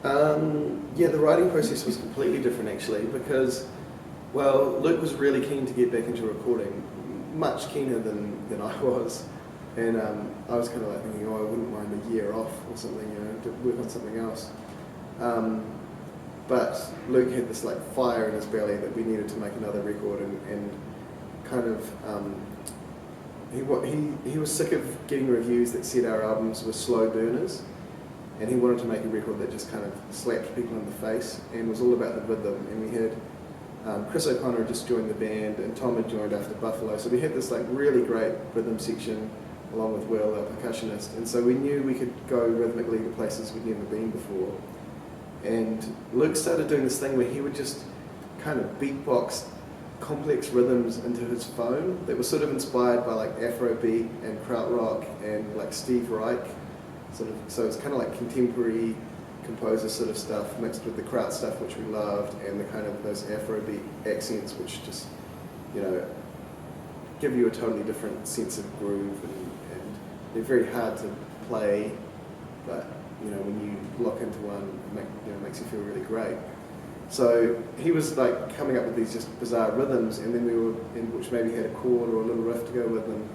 Yeah, the writing process was completely different actually because, well, Luke was really keen to get back into recording, much keener than I was. And I was kind of like thinking, oh, I wouldn't mind a year off or something, you know, to work on something else. But Luke had this like fire in his belly that we needed to make another record, and kind of he was sick of getting reviews that said our albums were slow burners, and he wanted to make a record that just kind of slapped people in the face and was all about the rhythm. And we had Chris O'Connor had just joined the band, and Tom had joined after Buffalo, so we had this like really great rhythm section along with Will, our percussionist, and so we knew we could go rhythmically to places we'd never been before. And Luke started doing this thing where he would just kind of beatbox complex rhythms into his phone that were sort of inspired by like Afrobeat and krautrock and like Steve Reich, sort of. So it's kind of like contemporary composer sort of stuff mixed with the kraut stuff which we loved, and the kind of those Afrobeat accents which just, you know, give you a totally different sense of groove, and they're very hard to play, but you know, when you lock into one, it makes you feel really great. So he was like coming up with these just bizarre rhythms, and then we were in which maybe had a chord or a little riff to go with them,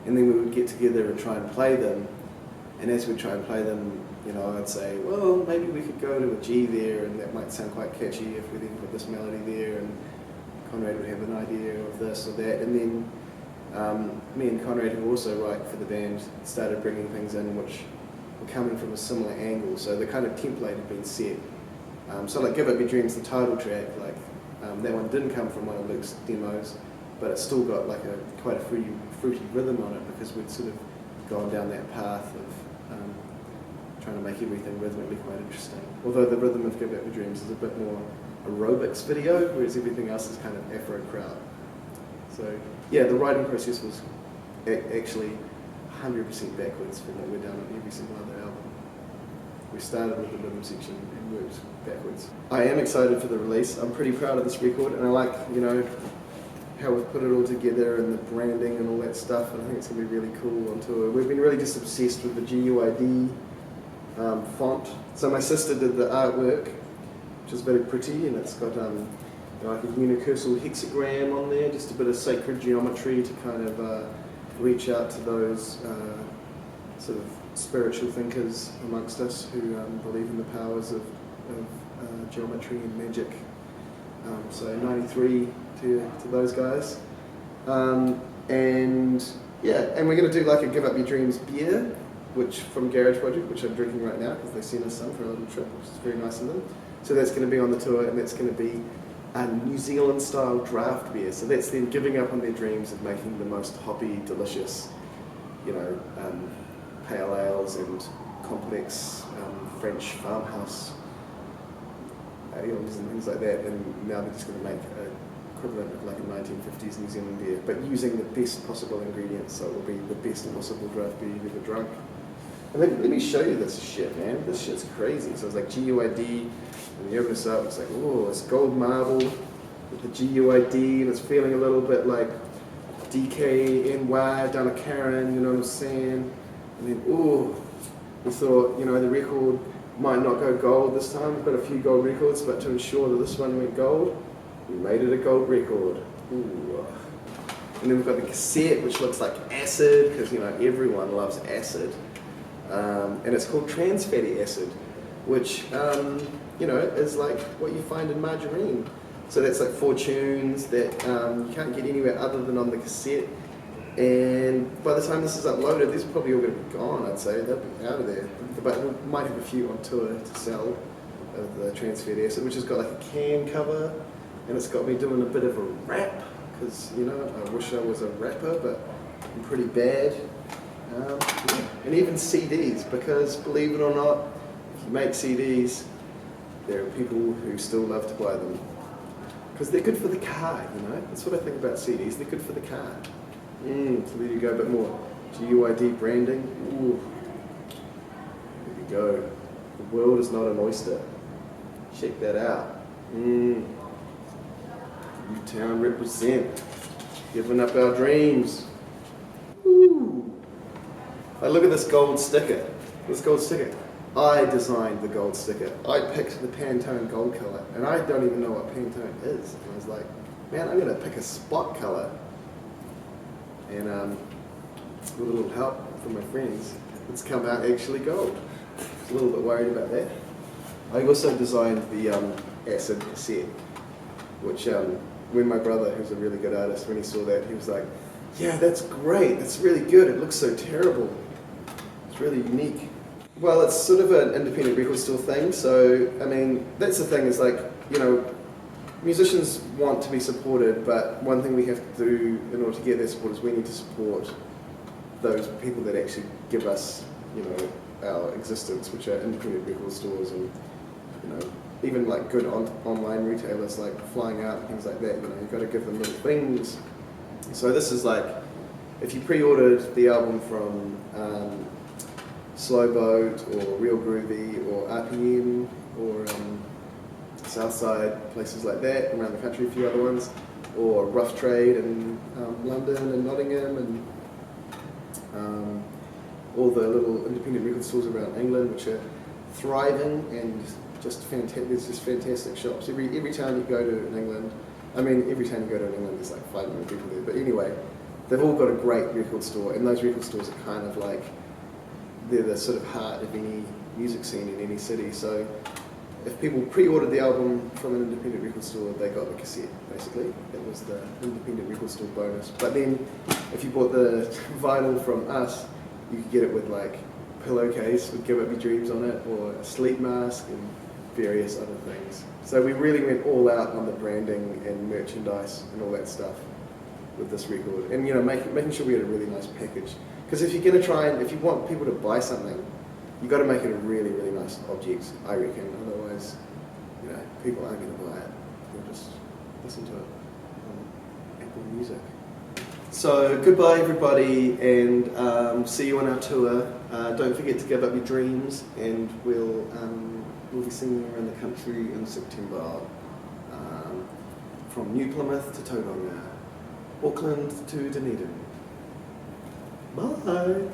and then we would get together and try and play them. And as we try and play them, you know, I'd say, well, maybe we could go to a G there, and that might sound quite catchy if we then put this melody there, and Conrad would have an idea of this or that, and then me and Conrad, who also write for the band, started bringing things in which were coming from a similar angle, so the kind of template had been set. So like Give Up Your Dreams, the title track, like that one didn't come from one of Luke's demos, but it's still got like quite a fruity rhythm on it, because we'd sort of gone down that path of trying to make everything rhythmically quite interesting. Although the rhythm of Give Up Your Dreams is a bit more aerobics video, whereas everything else is kind of Afro kraut. So yeah, the writing process was actually 100% backwards from what we've done on every single other album. We started with the rhythm section and worked backwards. I am excited for the release. I'm pretty proud of this record, and I like, you know, how we've put it all together and the branding and all that stuff, and I think it's going to be really cool on tour. We've been really just obsessed with the GUID font. So my sister did the artwork, which is very pretty, and it's got like a unicursal hexagram on there, just a bit of sacred geometry to kind of reach out to those sort of spiritual thinkers amongst us who believe in the powers of geometry and magic. So 93 to those guys. And yeah, and we're going to do like a Give Up Your Dreams beer, which from Garage Project, which I'm drinking right now because they sent us some for a little trip, which is very nice of them. So that's going to be on the tour, and that's going to be a New Zealand style draft beer. So that's them giving up on their dreams of making the most hoppy, delicious, you know, pale ales and complex French farmhouse ales and things like that, and now they're just going to make an equivalent of like a 1950s New Zealand beer, but using the best possible ingredients, so it will be the best possible draft beer you've ever drunk. And let me show you this shit, man. This shit's crazy. So it's like GUID, and you open this up, it's like, oh, it's gold marble with the GUID, and it's feeling a little bit like DKNY down a Karen, you know what I'm saying? And then, oh, we thought, you know, the record might not go gold this time. We've got a few gold records, but to ensure that this one went gold, we made it a gold record. Ooh. And then we've got the cassette, which looks like acid, because, you know, everyone loves acid. And it's called trans fatty acid, which, you know, is like what you find in margarine. So that's like 4 tunes that you can't get anywhere other than on the cassette. And by the time this is uploaded, these are probably all going to be gone, I'd say. They'll be out of there. But we might have a few on tour to sell of the trans fatty acid, which has got like a can cover, and it's got me doing a bit of a rap, because, you know, I wish I was a rapper, but I'm pretty bad. Yeah. And even CDs, because believe it or not, if you make CDs, there are people who still love to buy them. Because they're good for the car, you know? That's what I think about CDs, they're good for the car. So there you go, a bit more GUID branding. Ooh. There you go. The world is not an oyster. Check that out. U-Town represent. Giving up our dreams. Ooh. Look at this gold sticker. This gold sticker. I designed the gold sticker. I picked the Pantone gold colour, and I don't even know what Pantone is. And I was like, man, I'm going to pick a spot colour. And with a little help from my friends, it's come out actually gold. I was a little bit worried about that. I also designed the acid cassette, which when my brother, who's a really good artist, when he saw that, he was like, yeah, that's great, that's really good, it looks so terrible. It's really unique. Well, it's sort of an independent record store thing, so, I mean, that's the thing, is like, you know, musicians want to be supported, but one thing we have to do in order to get that support is we need to support those people that actually give us, you know, our existence, which are independent record stores and, you know, even like good online retailers like Flying Out and things like that. You know, you've got to give them little things. So this is like, if you pre-ordered the album from Slow Boat or Real Groovy or RPM or Southside, places like that around the country, a few other ones, or Rough Trade in London and Nottingham, and all the little independent record stores around England, which are thriving and just fantastic. There's just fantastic shops every town you go to in England. I mean, every town you go to in England, there's like 5 million people there. But anyway, they've all got a great record store, and those record stores are kind of like, they're the sort of heart of any music scene in any city. So if people pre-ordered the album from an independent record store, they got the cassette, basically. That was the independent record store bonus. But then if you bought the vinyl from us, you could get it with like pillowcase with Give Up Your Dreams on it, or a sleep mask and various other things. So we really went all out on the branding and merchandise and all that stuff with this record. And you know, making sure we had a really nice package. Because if you're going to try and, if you want people to buy something, you've got to make it a really, really nice object, I reckon. Otherwise, you know, people aren't going to buy it. They'll just listen to it on Apple Music. So goodbye everybody, and see you on our tour. Don't forget to give up your dreams, and we'll be singing around the country in September, from New Plymouth to Tauranga, Auckland to Dunedin. Bye.